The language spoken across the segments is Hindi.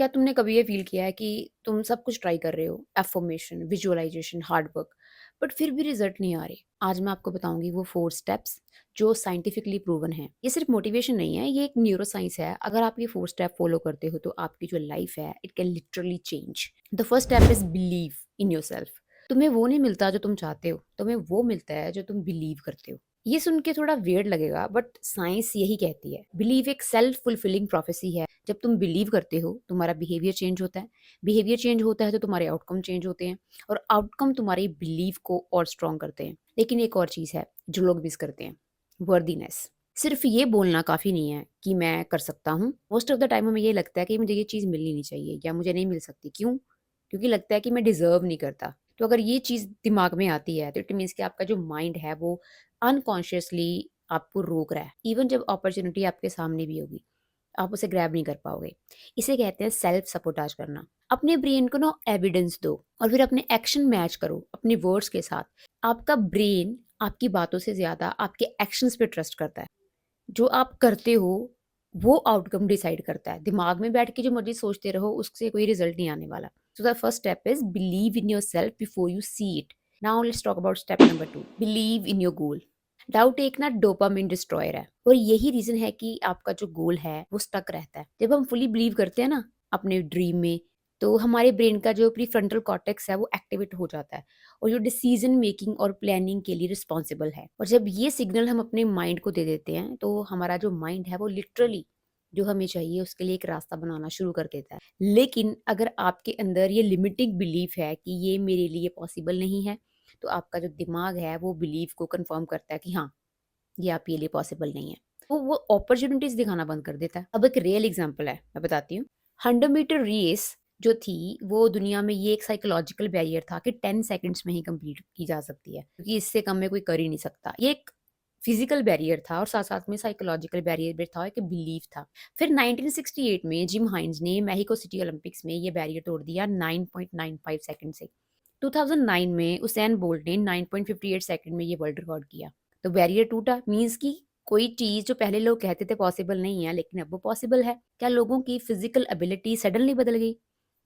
क्या तुमने कभी ये फ़ील किया है कि तुम सब कुछ ट्राई कर रहे हो, affirmation, visualisation, hard work, but फिर भी रिज़ल्ट नहीं आ रहे? आज मैं आपको बताऊँगी वो 4 स्टेप्स जो साइंटिफिकली प्रूवन हैं। ये सिर्फ़ मोटिवेशन नहीं है, ये एक न्यूरोसाइंस है। अगर आप ये 4 स्टेप फ़ॉलो करते हो तो आपकी जो लाइफ़ है, it can literally change. The first step is believe in yourself. तुम्हें वो नहीं मिलता जो तुम चाहते हो, तुम्हें वो मिलता है जो तुम बिलीव करते हो। ये सुन के थोड़ा वियर्ड लगेगा बट साइंस यही कहती है। बिलीव एक सेल्फ फुलफिलिंग प्रोफेसी है। जब तुम बिलीव करते हो तुम्हारा बिहेवियर चेंज होता है। बिहेवियर चेंज होता है तो तुम्हारे आउटकम चेंज होते हैं और आउटकम तुम्हारे बिलीव को और स्ट्रॉन्ग करते हैं। लेकिन एक और चीज़ है जो लोग मिस करते हैं, वर्दीनेस। सिर्फ ये बोलना काफ़ी नहीं है कि मैं कर सकता हूँ। मोस्ट ऑफ द टाइम हमें ये लगता है कि मुझे ये चीज़ मिलनी नहीं चाहिए या मुझे नहीं मिल सकती। क्यों? क्योंकि लगता है कि मैं डिज़र्व नहीं करता। तो अगर ये चीज़ दिमाग में आती है तो इट मीन्स कि आपका जो माइंड है वो अनकॉन्शियसली आपको रोक रहा है। इवन जब अपॉर्च्युनिटी आपके सामने भी होगी, आप उसे ग्रैब नहीं कर पाओगे। इसे कहते हैं सेल्फ सपोर्टाज करना। अपने ब्रेन को ना एविडेंस दो और फिर अपने एक्शन मैच करो अपने वर्ड्स के साथ। आपका ब्रेन आपकी बातों से ज़्यादा आपके एक्शंस पे ट्रस्ट करता है। जो आप करते हो, वो आउटकम डिसाइड करता है। दिमाग में बैठ के जो मर्ज़ी सोचते रहो, उससे कोई रिज़ल्ट नहीं आने वाला। So the first step is believe in yourself before you see it. Now let's talk about step number 2, believe in your goal. Doubt एक ना डोपामिन डिस्ट्रॉयर है और यही रीज़न है कि आपका जो गोल है, वो स्टक रहता है। जब हम फुली बिलीव करते हैं ना अपने ड्रीम में, तो हमारे ब्रेन का जो प्रीफ्रंटल कॉर्टेक्स है, वो एक्टिवेट हो जाता है और जो डिसीजन मेकिंग और प्लानिंग के लिए रिस्पॉन्सिबल है। और जब ये सिग्नल हम अपने माइंड को दे देते हैं तो हमारा जो माइंड है वो लिटरली जो हमें चाहिए उसके लिए एक रास्ता बनाना शुरू कर देता है। लेकिन अगर आपके अंदर ये लिमिटिंग बिलीफ है कि ये मेरे लिए पॉसिबल नहीं है, तो आपका जो दिमाग है वो बिलीफ को कंफर्म करता है कि हाँ, ये आपके लिए पॉसिबल नहीं है। वो अपॉर्च्युनिटीज दिखाना बंद कर देता है। अब एक रियल एग्जांपल है, मैं बताती हूँ। 100 मीटर रेस जो थी, वो दुनिया में ये एक साइकोलॉजिकल बैरियर था कि 10 सेकंड्स में ही कंप्लीट की जा सकती है, क्योंकि इससे कम में कोई कर ही नहीं सकता। ये एक फिजिकल बैरियर था और साथ-साथ में साइकोलॉजिकल बैरियर भी था, एक बिलीफ था। फिर 1968 में जिम हाइंस ने मेक्सिको सिटी ओलंपिक्स में ये बैरियर तोड़ दिया 9.95 सेकंड से। 2009 में उसैन बोल्ट ने 9.58 सेकंड में ये वर्ल्ड रिकॉर्ड किया। तो बैरियर टूटा मीन्स कि कोई चीज़ जो पहले लोग कहते थे पॉसिबल नहीं है, लेकिन अब वो पॉसिबल है। क्या लोगों की फिजिकल एबिलिटी सडनली बदल गई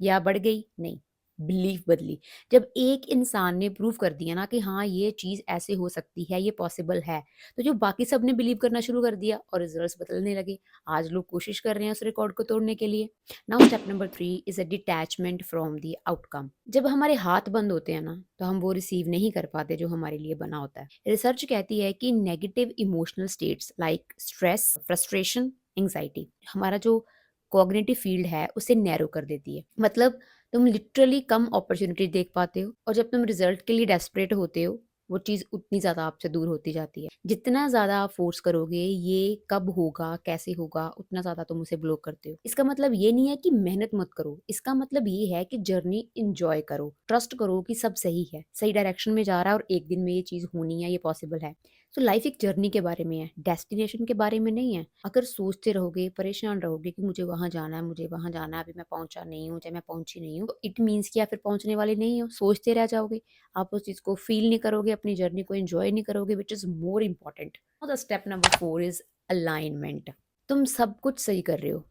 या बढ़ गई? नहीं, बिलीफ बदली। जब एक इंसान ने प्रूव कर दिया ना कि हाँ, ये चीज़ ऐसे हो सकती है, ये पॉसिबल है, तो जो बाकी सब ने बिलीव करना शुरू कर दिया और रिजल्ट्स बदलने लगे। आज लोग कोशिश कर रहे हैं उस रिकॉर्ड को तोड़ने के लिए। Now step number 3 is a detachment from the outcome. जब हमारे हाथ बंद होते हैं ना, तो हम वो रिसीव नहीं कर पाते जो हमारे लिए बना होता है। रिसर्च कहती है कि negative emotional states like stress, frustration, anxiety हमारा जो कॉग्निटिव फील्ड है उसे नैरो कर देती है। मतलब तुम लिटरली कम अपॉर्चुनिटी देख पाते हो और जब तुम रिजल्ट के लिए डेस्परेट होते हो, वो चीज़ उतनी ज़्यादा आपसे दूर होती जाती है। जितना ज़्यादा आप फ़ोर्स करोगे ये कब होगा, कैसे होगा, उतना ज़्यादा तुम उसे ब्लॉक करते हो। इसका मतलब ये नहीं है कि मेहनत मत करो, इसका मतलब ये है कि जर्नी एन्जॉय करो। ट्रस्ट करो कि सब सही है, सही डायरेक्शन में जा रहा है और एक दिन में ये चीज़ होनी है, ये पॉसिबल है। तो लाइफ एक जर्नी के बारे में है, डेस्टिनेशन के बारे में नहीं है। अगर सोचते रहोगे, परेशान रहोगे कि मुझे वहाँ जाना है, मुझे वहाँ जाना है, अभी मैं पहुँचा नहीं हूँ, चाहे मैं पहुँची नहीं हूँ, तो इट मीन्स कि आप फिर पहुँचने वाले नहीं हो, सोचते रह जाओगे। आप उस चीज़ को फ़ील नहीं करोगे, अपनी जर्नी को एन्जॉय नहीं करोगे, which is more important. The step number 4 is alignment. तुम सब कुछ सही कर रहे हो,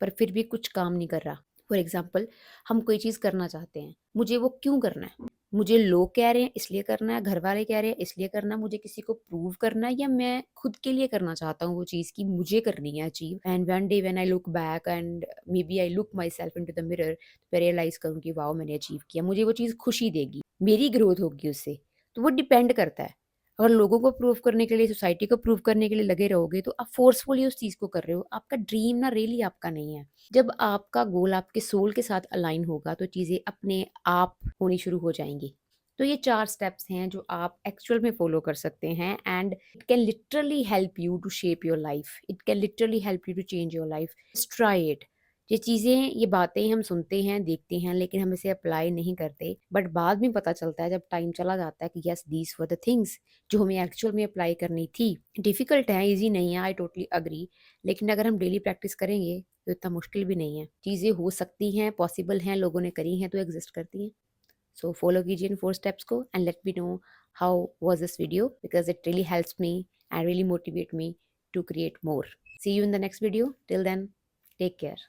पर फिर भी कुछ काम नहीं कर रहा। फॉर एग्ज़ाम्पल, हम कोई चीज़ करना चाहते हैं, मुझे वो क्यों करना है? मुझे लोग कह रहे हैं इसलिए करना है, घर वाले कह रहे हैं इसलिए करना है, मुझे किसी को प्रूव करना है या मैं खुद के लिए करना चाहता हूँ वो चीज़ कि मुझे करनी है achieve. And one day when I look back and maybe I look myself into the mirror, मैं रियलाइज़ करूँ कि वाओ मैंने अचीव किया, मुझे वो चीज़ खुशी देगी, मेरी ग्रोथ होगी उससे। तो वो डिपेंड करता है। अगर लोगों को प्रूव करने के लिए, सोसाइटी को प्रूव करने के लिए लगे रहोगे तो आप फोर्सफुली उस चीज़ को कर रहे हो। आपका ड्रीम ना रियली आपका नहीं है। जब आपका गोल आपके सोल के साथ अलाइन होगा तो चीज़ें अपने आप होनी शुरू हो जाएँगी। तो ये 4 स्टेप्स हैं जो आप एक्चुअल में फ़ॉलो कर सकते हैं and it can literally help you to shape your life. It can literally help you to change your life. Just try it. ये चीज़ें, ये बातें हम सुनते हैं, देखते हैं, लेकिन हम इसे अप्लाई नहीं करते। बट बाद में पता चलता है जब टाइम चला जाता है कि yes these were the things जो हमें एक्चुअल में अप्लाई करनी थी। डिफ़िकल्ट है, ईज़ी नहीं है, आई टोटली एग्री। लेकिन अगर हम डेली प्रैक्टिस करेंगे तो इतना मुश्किल भी नहीं है। चीज़ें हो सकती हैं, पॉसिबल हैं, लोगों ने करी हैं तो एग्ज़िस्ट करती हैं। So follow कीजिए इन 4 steps को and let me know how was this video because it really helps me and really motivate me to create more. See you in the next video. Till then, take care.